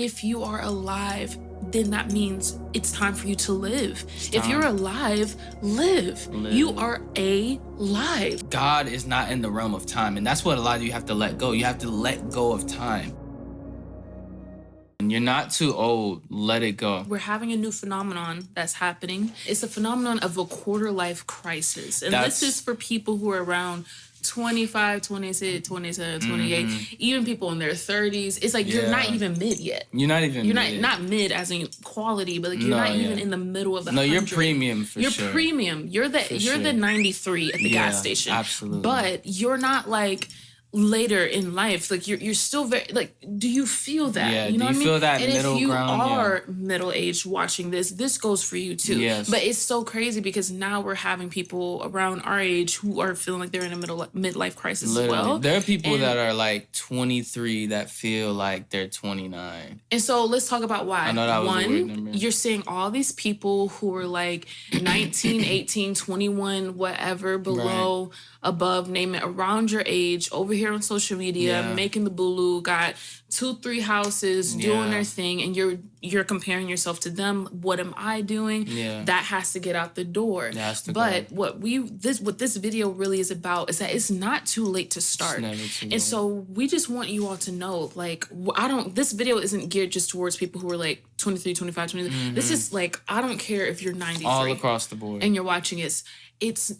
if you are alive, then that means it's time for you to live. If you're alive, live. You are alive. God is not in the realm of time, and that's what a lot of you have to let go. You have to let go of time. And you're not too old, let it go. We're having a new phenomenon that's happening. It's a phenomenon of a quarter life crisis. And this is for people who are around 25, 26, 27, 28, even people in their 30s. It's like you're not even mid yet. You're not even mid. Not mid as in quality, but like you're not even in the middle of the 100. You're premium for sure. You're premium. You're the 93 at the gas station. Absolutely. But you're not like later in life, like you're still very like, do you feel that? Yeah, you know do you what I mean? feel that and middle if you ground? are middle-aged watching this goes for you too. Yes. But it's so crazy because now we're having people around our age who are feeling like they're in a midlife crisis as well. There are people that are like 23 that feel like they're 29. And so let's talk about why. I know that was a weird number. You're seeing all these people who are like 19, 18, 21, whatever, below, above, name it, around your age, over here on social media, making the boo-loo, got 2-3 houses, doing their thing, and you're comparing yourself to them. What am I doing? That has to get out the door. It has to but go. what this video really is about is that it's not too late to start. It's never too late. And so we just want you all to know, like, this video isn't geared just towards people who are like 23, 25, 23. This is like, I don't care if you're 93. All across the board. And you're watching it.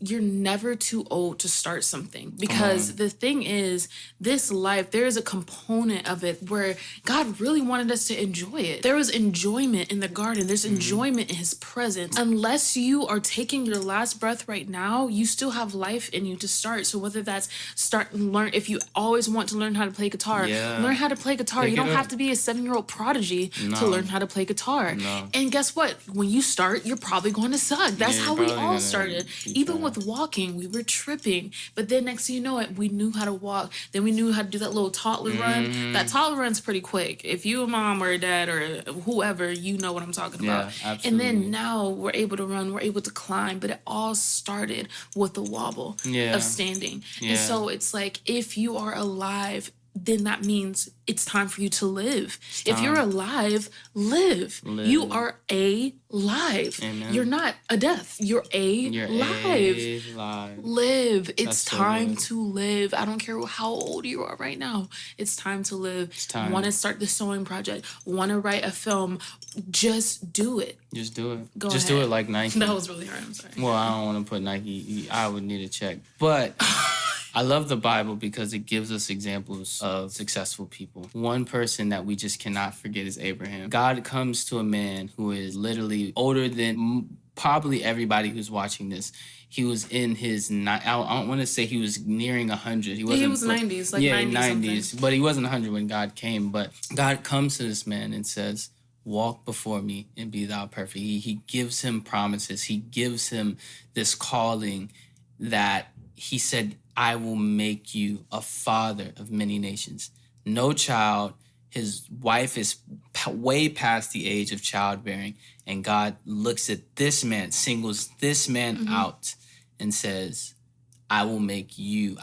You're never too old to start something, because the thing is, this life, there is a component of it where God really wanted us to enjoy it. There was enjoyment in the garden. There's enjoyment in his presence. Unless you are taking your last breath right now, you still have life in you to start. So whether that's learn, if you always want to learn how to play guitar, learn how to play guitar. You don't have to be a 7-year-old prodigy to learn how to play guitar. And guess what? When you start, you're probably going to suck. That's how we all started. Even with walking, we were tripping. But then next thing you know it, we knew how to walk. Then we knew how to do that little toddler run. That toddler run's pretty quick. If you a mom or a dad or whoever, you know what I'm talking about. Absolutely. And then now we're able to run, we're able to climb. But it all started with the wobble of standing. And so it's like, if you are alive, then that means it's time for you to live. If you're alive, live. You are alive. Amen. You're not a death. You're alive. Live. It's time to live. I don't care how old you are right now. It's time to live. Want to start the sewing project. Want to write a film. Just do it. Just do it. Go Just ahead. do it like Nike. That was really hard. I'm sorry. Well, I don't want to put Nike. I would need a check. But I love the Bible because it gives us examples of successful people. One person that we just cannot forget is Abraham. God comes to a man who is literally older than probably everybody who's watching this. He was in his, I don't want to say he was nearing 100. He was 90s, like 90s. But he wasn't 100 when God came. But God comes to this man and says, walk before me and be thou perfect. He gives him promises. He gives him this calling that he said, I will make you a father of many nations. No child. His wife is way past the age of childbearing. And God looks at this man, singles this man out and says, I will make you.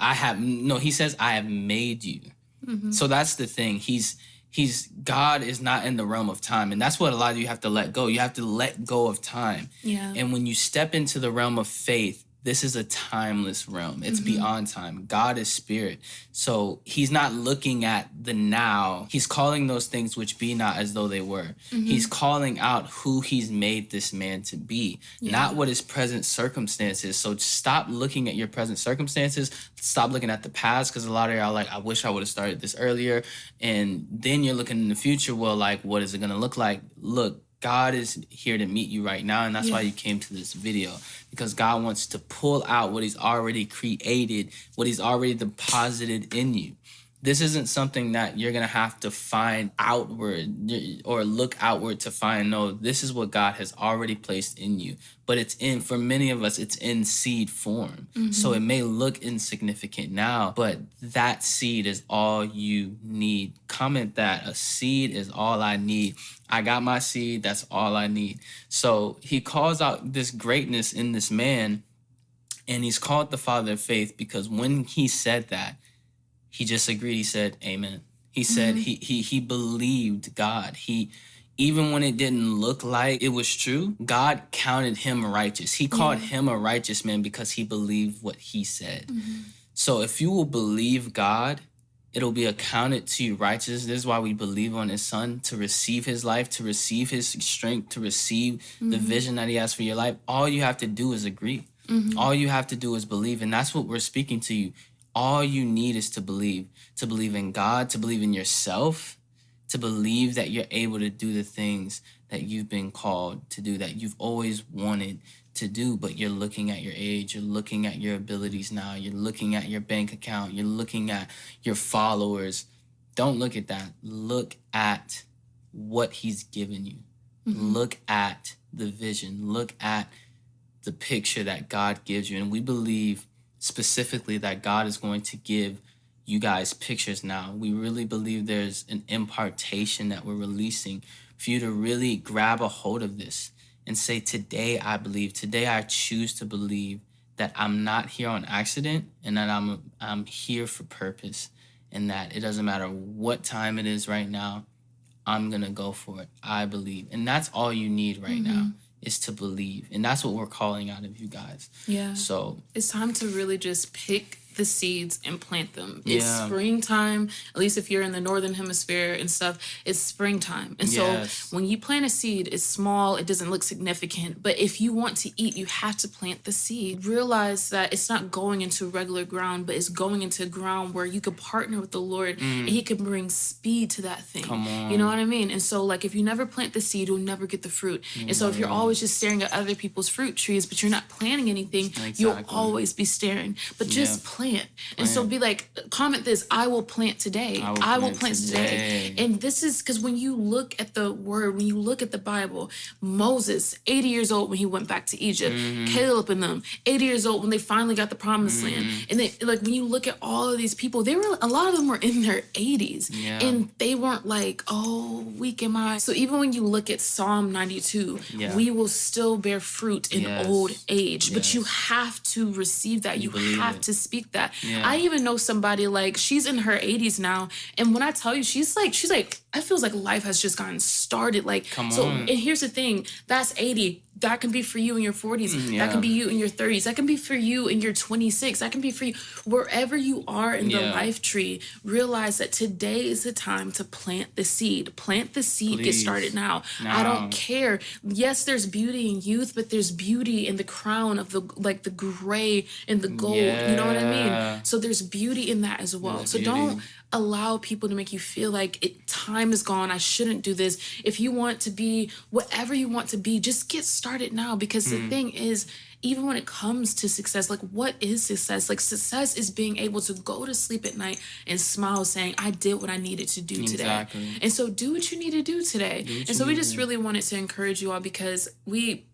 He says, I have made you. So that's the thing. God is not in the realm of time. And that's what a lot of you have to let go. You have to let go of time. Yeah. And when you step into the realm of faith, this is a timeless realm. It's beyond time. God is spirit. So he's not looking at the now. He's calling those things which be not as though they were. He's calling out who he's made this man to be, not what his present circumstances. So stop looking at your present circumstances. Stop looking at the past, because a lot of y'all are like, I wish I would have started this earlier. And then you're looking in the future. Well, like, what is it going to look like? Look, God is here to meet you right now, and that's why you came to this video, because God wants to pull out what he's already created, what he's already deposited in you. This isn't something that you're going to have to find outward or look outward to find. No, this is what God has already placed in you. But for many of us, it's in seed form. So it may look insignificant now, but that seed is all you need. Comment that. A seed is all I need. I got my seed. That's all I need. So he calls out this greatness in this man, and he's called the father of faith because when he said that, he just agreed. He said, amen. He said he believed God. Even when it didn't look like it was true, God counted him righteous. He called him a righteous man because he believed what he said. So if you will believe God, it'll be accounted to you righteous. This is why we believe on his son, to receive his life, to receive his strength, to receive the vision that he has for your life. All you have to do is agree. All you have to do is believe. And that's what we're speaking to you. All you need is to believe in God, to believe in yourself, to believe that you're able to do the things that you've been called to do, that you've always wanted to do, but you're looking at your age, you're looking at your abilities now, you're looking at your bank account, you're looking at your followers. Don't look at that. Look at what he's given you. Look at the vision. Look at the picture that God gives you. And we believe specifically that God is going to give you guys pictures now. We really believe there's an impartation that we're releasing for you to really grab a hold of this and say, today I believe, today I choose to believe that I'm not here on accident and that I'm here for purpose, and that it doesn't matter what time it is right now, I'm going to go for it. I believe. And that's all you need right now, is to believe. And that's what we're calling out of you guys. Yeah. So it's time to really just pick the seeds and plant them. It's springtime, at least if you're in the northern hemisphere and stuff, it's springtime. And so when you plant a seed, it's small, it doesn't look significant, but if you want to eat, you have to plant the seed. Realize that it's not going into regular ground, but it's going into ground where you could partner with the Lord and he can bring speed to that thing. Come on. You know what I mean? And so like if you never plant the seed, you'll never get the fruit. And so if you're always just staring at other people's fruit trees, but you're not planting anything, you'll always be staring. But just plant. And so be like, comment this, I will plant today. I will plant today. And this is because when you look at the word, when you look at the Bible, Moses, 80 years old when he went back to Egypt, Caleb and them, 80 years old when they finally got the promised land. And they, like when you look at all of these people, a lot of them were in their 80s. And they weren't like, oh, weak am I. So even when you look at Psalm 92, we will still bear fruit in old age. But you have to receive that. You have to speak that. I even know somebody, like, she's in her 80s now, and when I tell you, she's like, I feel like life has just gotten started. Like, and here's the thing, that's 80. That can be for you in your 40s. That can be you in your 30s. That can be for you in your 26. That can be for you wherever you are in the life tree. Realize that today is the time to plant the seed. Plant the seed. Please. Get started now. I don't care. Yes, there's beauty in youth, but there's beauty in the crown of the gray and the gold. You know what I mean? So there's beauty in that as well. There's beauty. Don't allow people to make you feel like time is gone. I shouldn't do this. If you want to be whatever you want to be, just get started now. Because the thing is, even when it comes to success, like, what is success? Like, success is being able to go to sleep at night and smile saying, I did what I needed to do today. And so do what you need to do today. And so we just really wanted to encourage you all, because we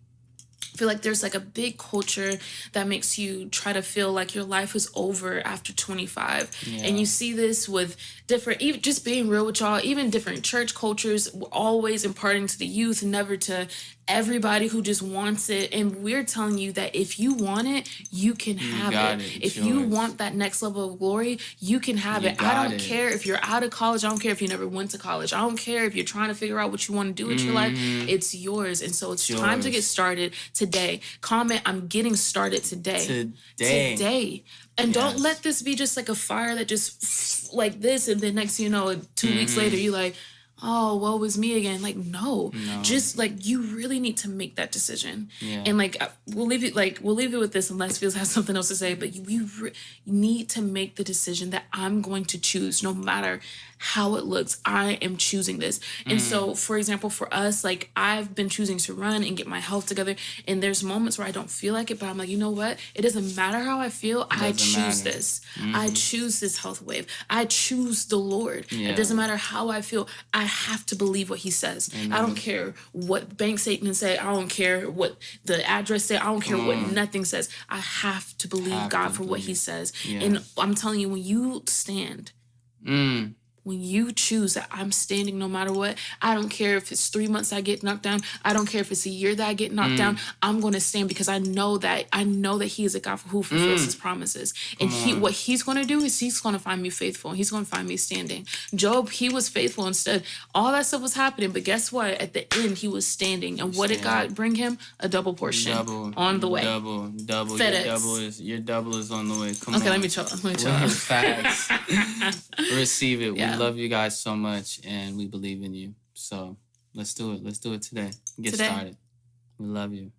feel like there's like a big culture that makes you try to feel like your life is over after 25. And you see this with different, even just being real with y'all, even different church cultures, always imparting to the youth, never to everybody who just wants it. And we're telling you that if you want it, you can have it. If you want that next level of glory, you can have it. I don't care if you're out of college. I don't care if you never went to college. I don't care if you're trying to figure out what you want to do with your life. It's yours. And so it's time to get started today. Comment, I'm getting started today. Today. And don't let this be just like a fire that just like this, and then next thing you know, 2 weeks later, you're like, oh, woe was me again. Like, no. Just like, you really need to make that decision. And like, we'll leave it with this unless Felix has something else to say, but you need to make the decision that I'm going to choose, no matter how it looks. I am choosing this. And so, for example, for us, like, I've been choosing to run and get my health together, and there's moments where I don't feel like it, but I'm like, you know what? It doesn't matter how I feel. I choose this. I choose this health wave. I choose the Lord. It doesn't matter how I feel. I have to believe what he says. I don't care what bank statement say. I don't care what the address say. I don't care what nothing says. I have to believe God for what he says. And I'm telling you, when you stand when you choose that I'm standing no matter what, I don't care if it's 3 months I get knocked down. I don't care if it's a year that I get knocked down. I'm going to stand because I know that he is a God who fulfills his promises. And what he's going to do is he's going to find me faithful. He's going to find me standing. Job, he was faithful instead. All that stuff was happening, but guess what? At the end, he was standing. And what did God bring him? A double portion on the way. Double. FedEx. Your double is on the way. Come on. Okay, let me chill. Facts. Receive it. Yeah. We love you guys so much, and we believe in you. So let's do it. Let's do it today. Get started. We love you.